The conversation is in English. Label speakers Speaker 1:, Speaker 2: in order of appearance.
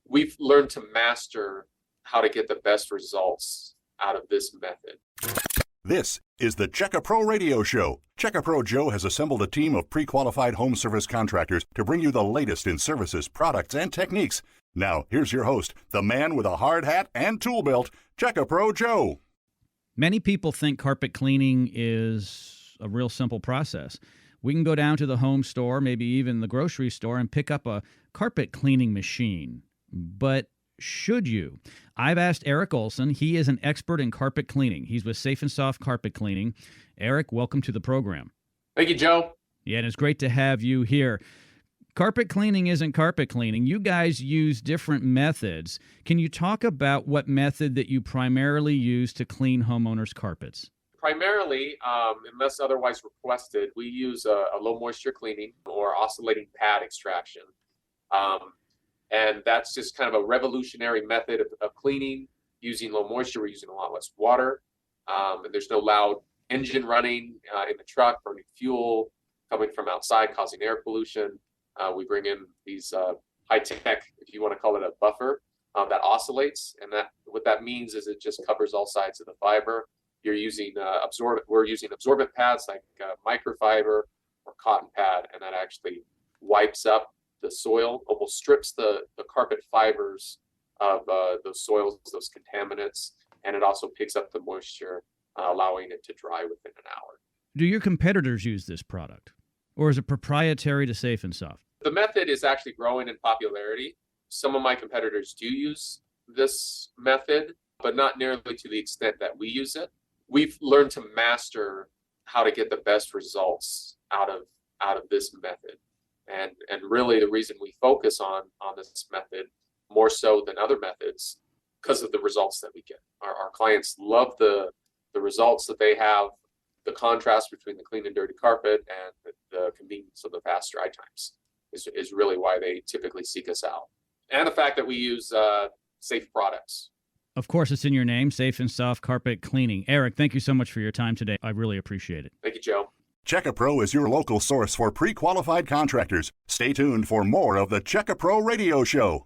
Speaker 1: we've learned to master how to get the best results out of this method.
Speaker 2: This is the Check-A-Pro Radio Show. Check-A-Pro Joe has assembled a team of pre-qualified home service contractors to bring you the latest in services, products, and techniques. Now, here's your host, the man with a hard hat and tool belt, Check-A-Pro Joe.
Speaker 3: Many people think carpet cleaning is a real simple process. We can go down to the home store, maybe even the grocery store, and pick up a carpet cleaning machine. But should you? I've asked Erik Olson. He is an expert in carpet cleaning. He's with Safe and Soft Carpet Cleaning. Erik, welcome to the program.
Speaker 1: Thank you, Joe.
Speaker 3: Yeah, and it's great to have you here. Carpet cleaning isn't carpet cleaning. You guys use different methods. Can you talk about what method that you primarily use to clean homeowners' carpets?
Speaker 1: Primarily, unless otherwise requested, we use a low moisture cleaning or oscillating pad extraction. And that's just kind of a revolutionary method of cleaning using low moisture. We're using a lot less water. And there's no loud engine running in the truck, burning fuel, coming from outside, causing air pollution. We bring in these high-tech, if you want to call it a buffer, that oscillates. And what that means is it just covers all sides of the fiber. You're using we're using absorbent pads like microfiber or cotton pad, and that actually wipes up the soil, almost strips the carpet fibers of those soils, those contaminants, and it also picks up the moisture, allowing it to dry within an hour.
Speaker 3: Do your competitors use this product, or is it proprietary to Safe and Soft?
Speaker 1: The method is actually growing in popularity. Some of my competitors do use this method, but not nearly to the extent that we use it. We've learned to master how to get the best results out of this method. And really the reason we focus on this method more so than other methods, because of the results that we get. Our clients love the results that they have, the contrast between the clean and dirty carpet and the convenience of the fast dry times is really why they typically seek us out. And the fact that we use safe products.
Speaker 3: Of course, it's in your name, Safe and Soft Carpet Cleaning. Erik, thank you so much for your time today. I really appreciate it.
Speaker 1: Thank you, Joe.
Speaker 2: Check-A-Pro is your local source for pre-qualified contractors. Stay tuned for more of the Check-A-Pro Radio Show.